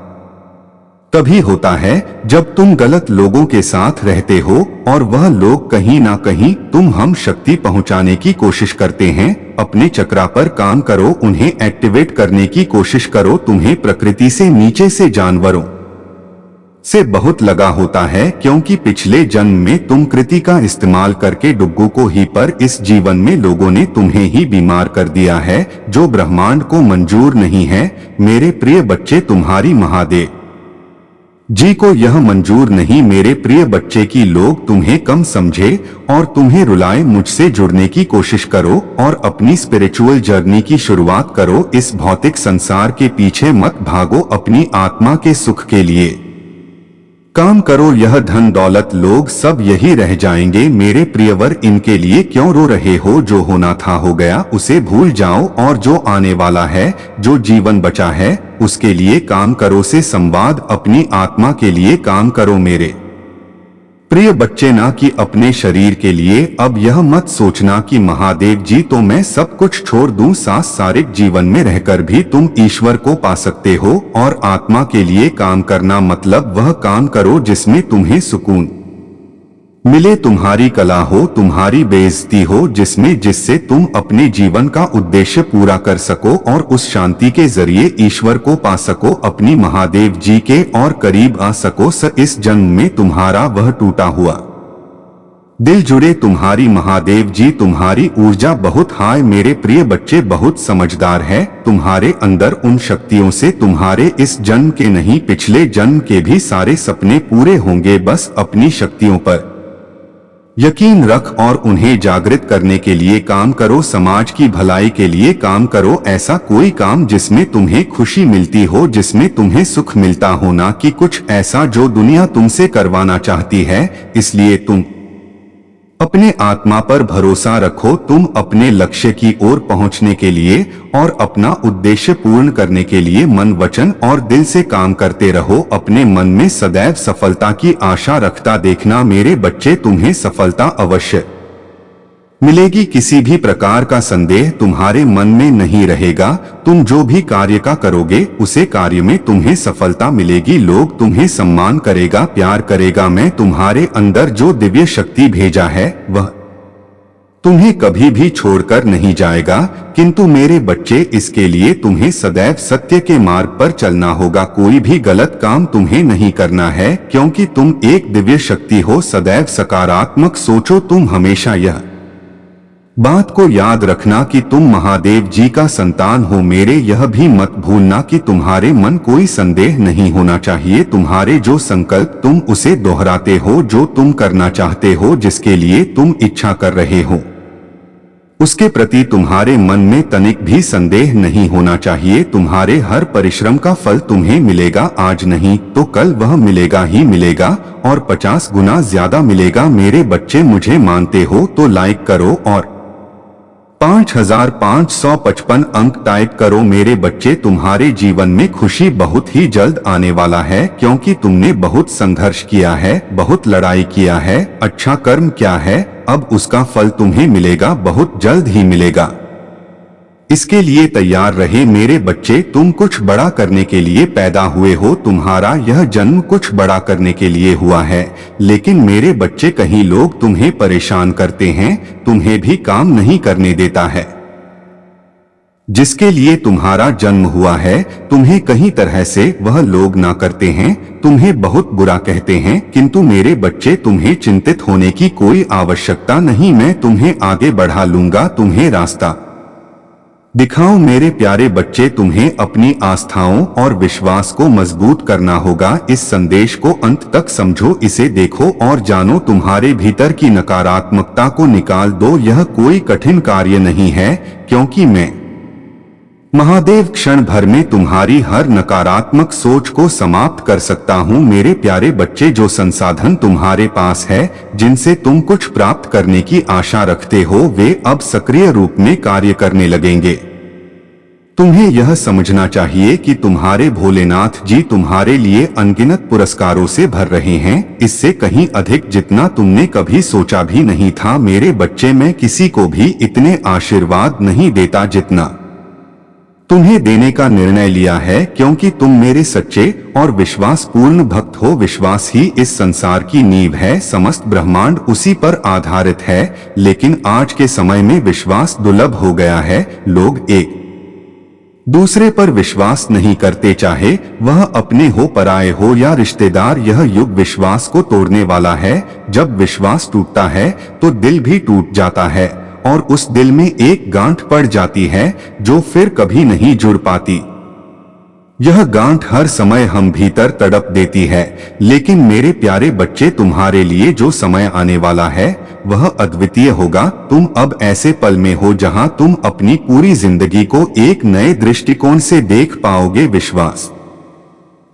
तभी होता है जब तुम गलत लोगों के साथ रहते हो और वह लोग कहीं ना कहीं तुम हम शक्ति पहुंचाने की कोशिश करते हैं। अपने चक्रा पर काम करो, उन्हें एक्टिवेट करने की कोशिश करो। तुम्हें प्रकृति से नीचे से जानवरों से बहुत लगा होता है, क्योंकि पिछले जन्म में तुम कृति का इस्तेमाल करके डुग्गू को ही पर इस जीवन में लोगों ने तुम्हें ही बीमार कर दिया है, जो ब्रह्मांड को मंजूर नहीं है। मेरे प्रिय बच्चे, तुम्हारी महादेव जी को यह मंजूर नहीं मेरे प्रिय बच्चे की लोग तुम्हें कम समझे और तुम्हें रुलाए। मुझसे जुड़ने की कोशिश करो और अपनी स्पिरिचुअल जर्नी की शुरुआत करो। इस भौतिक संसार के पीछे मत भागो, अपनी आत्मा के सुख के लिए काम करो। यह धन दौलत लोग सब यही रह जाएंगे। मेरे प्रियवर, इनके लिए क्यों रो रहे हो? जो होना था हो गया, उसे भूल जाओ और जो आने वाला है, जो जीवन बचा है, उसके लिए काम करो। से संवाद, अपनी आत्मा के लिए काम करो मेरे प्रिय बच्चे, ना कि अपने शरीर के लिए। अब यह मत सोचना कि महादेव जी तो मैं सब कुछ छोड़ दूं। सांसारिक जीवन में रहकर भी तुम ईश्वर को पा सकते हो और आत्मा के लिए काम करना मतलब वह काम करो जिसमें तुम्हें सुकून मिले, तुम्हारी कला हो, तुम्हारी बेइज्जती हो, जिससे तुम अपने जीवन का उद्देश्य पूरा कर सको और उस शांति के जरिए ईश्वर को पा सको, अपनी महादेव जी के और करीब आ सको। इस जन्म में तुम्हारा वह टूटा हुआ दिल जुड़े। तुम्हारी महादेव जी तुम्हारी ऊर्जा बहुत हाय। मेरे प्रिय बच्चे, बहुत समझदार है। तुम्हारे अंदर उन शक्तियों से तुम्हारे इस जन्म के नहीं, पिछले जन्म के भी सारे सपने पूरे होंगे। बस अपनी शक्तियों पर यकीन रख और उन्हें जागृत करने के लिए काम करो। समाज की भलाई के लिए काम करो। ऐसा कोई काम जिसमें तुम्हें खुशी मिलती हो, जिसमें तुम्हें सुख मिलता हो, ना कि कुछ ऐसा जो दुनिया तुमसे करवाना चाहती है। इसलिए तुम अपने आत्मा पर भरोसा रखो। तुम अपने लक्ष्य की ओर पहुंचने के लिए और अपना उद्देश्य पूर्ण करने के लिए मन, वचन और दिल से काम करते रहो। अपने मन में सदैव सफलता की आशा रखता देखना मेरे बच्चे, तुम्हें सफलता अवश्य मिलेगी। किसी भी प्रकार का संदेह तुम्हारे मन में नहीं रहेगा। तुम जो भी कार्य का करोगे उसे कार्य में तुम्हें सफलता मिलेगी। लोग तुम्हें सम्मान करेगा, प्यार करेगा। मैं तुम्हारे अंदर जो दिव्य शक्ति भेजा है वह तुम्हें कभी भी छोड़कर नहीं जाएगा। किंतु मेरे बच्चे, इसके लिए तुम्हें सदैव सत्य के मार्ग पर चलना होगा। कोई भी गलत काम तुम्हें नहीं करना है, क्योंकि तुम एक दिव्य शक्ति हो। सदैव सकारात्मक सोचो। तुम हमेशा यह बात को याद रखना कि तुम महादेव जी का संतान हो। मेरे यह भी मत भूलना कि तुम्हारे मन कोई संदेह नहीं होना चाहिए। तुम्हारे जो संकल्प तुम उसे दोहराते हो, जो तुम करना चाहते हो, जिसके लिए तुम इच्छा कर रहे हो, उसके प्रति तुम्हारे मन में तनिक भी संदेह नहीं होना चाहिए। तुम्हारे हर परिश्रम का फल तुम्हें मिलेगा। आज नहीं तो कल वह मिलेगा ही मिलेगा और 50 गुना ज्यादा मिलेगा। मेरे बच्चे, मुझे मानते हो तो लाइक करो और 5555 अंक टाइप करो। मेरे बच्चे, तुम्हारे जीवन में खुशी बहुत ही जल्द आने वाला है, क्योंकि तुमने बहुत संघर्ष किया है, बहुत लड़ाई किया है, अच्छा कर्म क्या है। अब उसका फल तुम्हें मिलेगा, बहुत जल्द ही मिलेगा। इसके लिए तैयार रहे मेरे बच्चे। तुम कुछ बड़ा करने के लिए पैदा हुए हो। तुम्हारा यह जन्म कुछ बड़ा करने के लिए हुआ है। लेकिन मेरे बच्चे, कहीं लोग तुम्हें परेशान करते हैं, तुम्हें भी काम नहीं करने देता है जिसके लिए तुम्हारा जन्म हुआ है। तुम्हें कहीं तरह से वह लोग ना करते हैं, तुम्हें बहुत बुरा कहते हैं। किंतु मेरे बच्चे, तुम्हें चिंतित होने की कोई आवश्यकता नहीं। मैं तुम्हें आगे बढ़ा लूंगा, तुम्हें रास्ता दिखाओ। मेरे प्यारे बच्चे, तुम्हें अपनी आस्थाओं और विश्वास को मजबूत करना होगा। इस संदेश को अंत तक समझो, इसे देखो और जानो। तुम्हारे भीतर की नकारात्मकता को निकाल दो। यह कोई कठिन कार्य नहीं है, क्योंकि मैं महादेव क्षण भर में तुम्हारी हर नकारात्मक सोच को समाप्त कर सकता हूँ। मेरे प्यारे बच्चे, जो संसाधन तुम्हारे पास है, जिनसे तुम कुछ प्राप्त करने की आशा रखते हो, वे अब सक्रिय रूप में कार्य करने लगेंगे। तुम्हें यह समझना चाहिए कि तुम्हारे भोलेनाथ जी तुम्हारे लिए अनगिनत पुरस्कारों से भर रहे हैं, इससे कहीं अधिक जितना तुमने कभी सोचा भी नहीं था। मेरे बच्चे, मैं किसी को भी इतने आशीर्वाद नहीं देता जितना तुम्हें देने का निर्णय लिया है, क्योंकि तुम मेरे सच्चे और विश्वासपूर्ण भक्त हो। विश्वास ही इस संसार की नींव है, समस्त ब्रह्मांड उसी पर आधारित है। लेकिन आज के समय में विश्वास दुर्लभ हो गया है। लोग एक दूसरे पर विश्वास नहीं करते, चाहे वह अपने हो, पराये हो या रिश्तेदार। यह युग विश्वास को तोड़ने वाला है। जब विश्वास टूटता है तो दिल भी टूट जाता है और उस दिल में एक गांठ पड़ जाती है जो फिर कभी नहीं जुड़ पाती। यह गांठ हर समय हम भीतर तड़प देती है। लेकिन मेरे प्यारे बच्चे, तुम्हारे लिए जो समय आने वाला है वह अद्वितीय होगा। तुम अब ऐसे पल में हो जहां तुम अपनी पूरी जिंदगी को एक नए दृष्टिकोण से देख पाओगे। विश्वास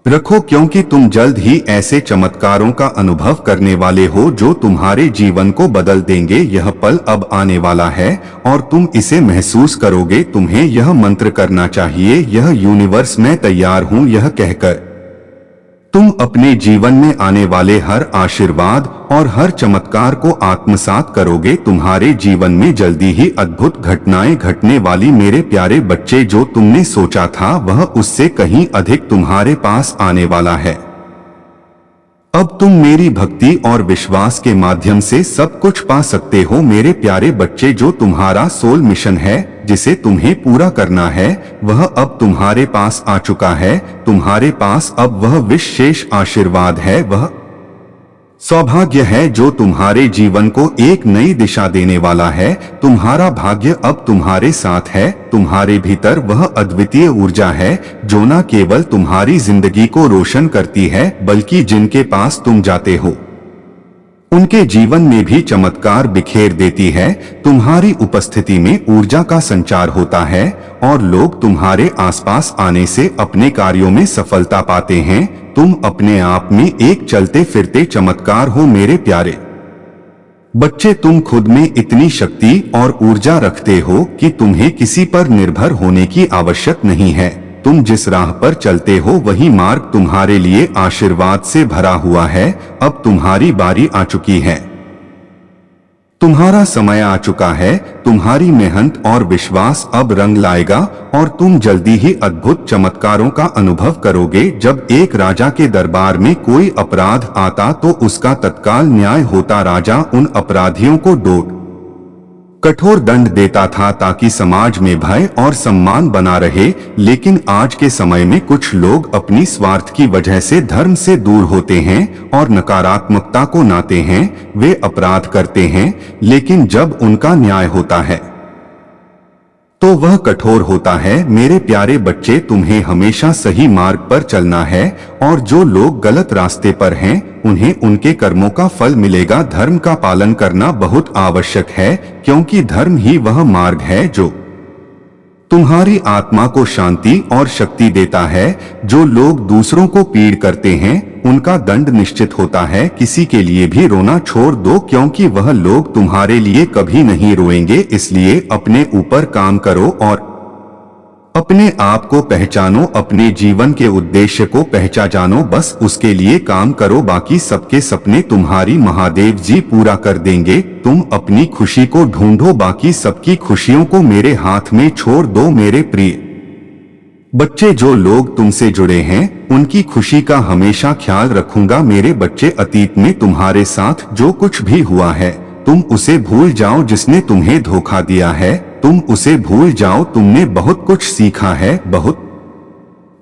रखो, क्योंकि तुम जल्द ही ऐसे चमत्कारों का अनुभव करने वाले हो जो तुम्हारे जीवन को बदल देंगे। यह पल अब आने वाला है और तुम इसे महसूस करोगे। तुम्हें यह मंत्र करना चाहिए, यह यूनिवर्स मैं तैयार हूं, यह कहकर तुम अपने जीवन में आने वाले हर आशीर्वाद और हर चमत्कार को आत्मसात करोगे। तुम्हारे जीवन में जल्दी ही अद्भुत घटनाएं घटने वाली। मेरे प्यारे बच्चे, जो तुमने सोचा था वह उससे कहीं अधिक तुम्हारे पास आने वाला है। अब तुम मेरी भक्ति और विश्वास के माध्यम से सब कुछ पा सकते हो। मेरे प्यारे बच्चे, जो तुम्हारा सोल मिशन है, जिसे तुम्हें पूरा करना है, वह अब तुम्हारे पास आ चुका है। तुम्हारे पास अब वह विशेष आशीर्वाद है, वह सौभाग्य है जो तुम्हारे जीवन को एक नई दिशा देने वाला है। तुम्हारा भाग्य अब तुम्हारे साथ है। तुम्हारे भीतर वह अद्वितीय ऊर्जा है जो न केवल तुम्हारी जिंदगी को रोशन करती है, बल्कि जिनके पास तुम जाते हो उनके जीवन में भी चमत्कार बिखेर देती है। तुम्हारी उपस्थिति में ऊर्जा का संचार होता है और लोग तुम्हारे आसपास आने से अपने कार्यों में सफलता पाते हैं। तुम अपने आप में एक चलते फिरते चमत्कार हो। मेरे प्यारे बच्चे, तुम खुद में इतनी शक्ति और ऊर्जा रखते हो कि तुम्हें किसी पर निर्भर होने की आवश्यकता नहीं है। तुम जिस राह पर चलते हो वही मार्ग तुम्हारे लिए आशीर्वाद से भरा हुआ है। अब तुम्हारी बारी आ चुकी है, तुम्हारा समय आ चुका है। तुम्हारी मेहनत और विश्वास अब रंग लाएगा और तुम जल्दी ही अद्भुत चमत्कारों का अनुभव करोगे। जब एक राजा के दरबार में कोई अपराध आता तो उसका तत्काल न्याय होता। राजा उन अपराधियों को कठोर दंड देता था ताकि समाज में भय और सम्मान बना रहे। लेकिन आज के समय में कुछ लोग अपनी स्वार्थ की वजह से धर्म से दूर होते हैं और नकारात्मकता को नाते हैं। वे अपराध करते हैं, लेकिन जब उनका न्याय होता है तो वह कठोर होता है। मेरे प्यारे बच्चे, तुम्हें हमेशा सही मार्ग पर चलना है और जो लोग गलत रास्ते पर हैं उन्हें उनके कर्मों का फल मिलेगा। धर्म का पालन करना बहुत आवश्यक है, क्योंकि धर्म ही वह मार्ग है जो तुम्हारी आत्मा को शांति और शक्ति देता है। जो लोग दूसरों को पीड़ करते हैं उनका दंड निश्चित होता है। किसी के लिए भी रोना छोड़ दो, क्योंकि वह लोग तुम्हारे लिए कभी नहीं रोएंगे। इसलिए अपने ऊपर काम करो और अपने आप को पहचानो, अपने जीवन के उद्देश्य को पहचानो, बस उसके लिए काम करो। बाकी सबके सपने तुम्हारी महादेव जी पूरा कर देंगे। तुम अपनी खुशी को ढूंढो, बाकी सबकी खुशियों को मेरे हाथ में छोड़ दो। मेरे प्रिय बच्चे, जो लोग तुमसे जुड़े हैं उनकी खुशी का हमेशा ख्याल रखूंगा। मेरे बच्चे, अतीत में तुम्हारे साथ जो कुछ भी हुआ है तुम उसे भूल जाओ। जिसने तुम्हें धोखा दिया है तुम उसे भूल जाओ। तुमने बहुत कुछ सीखा है, बहुत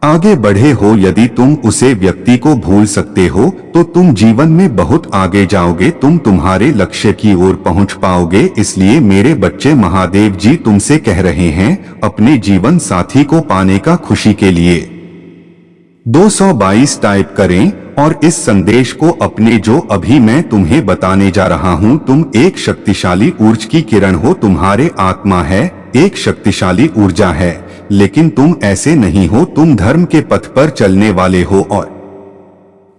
आगे बढ़े हो। यदि तुम उसे व्यक्ति को भूल सकते हो तो तुम जीवन में बहुत आगे जाओगे। तुम तुम्हारे लक्ष्य की ओर पहुंच पाओगे। इसलिए मेरे बच्चे, महादेव जी तुमसे कह रहे हैं, अपने जीवन साथी को पाने का खुशी के लिए 222 टाइप करें और इस संदेश को अपने, जो अभी मैं तुम्हें बताने जा रहा हूं। तुम एक शक्तिशाली ऊर्जा की किरण हो। तुम्हारे आत्मा है एक शक्तिशाली ऊर्जा है, लेकिन तुम ऐसे नहीं हो। तुम धर्म के पथ पर चलने वाले हो और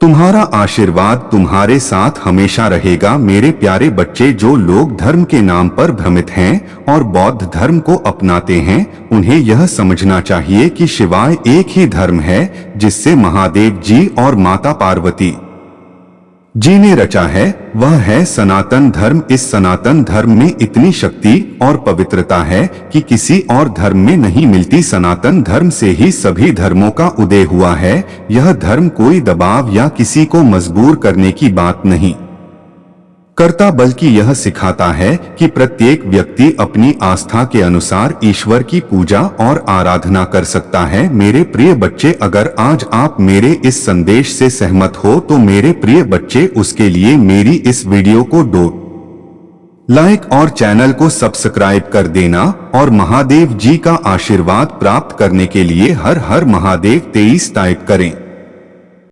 तुम्हारा आशीर्वाद तुम्हारे साथ हमेशा रहेगा मेरे प्यारे बच्चे। जो लोग धर्म के नाम पर भ्रमित हैं और बौद्ध धर्म को अपनाते हैं, उन्हें यह समझना चाहिए कि शिवाय एक ही धर्म है जिससे महादेव जी और माता पार्वती जी ने रचा है, वह है सनातन धर्म। इस सनातन धर्म में इतनी शक्ति और पवित्रता है कि किसी और धर्म में नहीं मिलती। सनातन धर्म से ही सभी धर्मों का उदय हुआ है। यह धर्म कोई दबाव या किसी को मजबूर करने की बात नहीं करता, बल्कि यह सिखाता है कि प्रत्येक व्यक्ति अपनी आस्था के अनुसार ईश्वर की पूजा और आराधना कर सकता है। मेरे प्रिय बच्चे, अगर आज आप मेरे इस संदेश से सहमत हो तो मेरे प्रिय बच्चे, उसके लिए मेरी इस वीडियो को लाइक और चैनल को सब्सक्राइब कर देना और महादेव जी का आशीर्वाद प्राप्त करने के लिए हर हर महादेव 23 टाइप करें।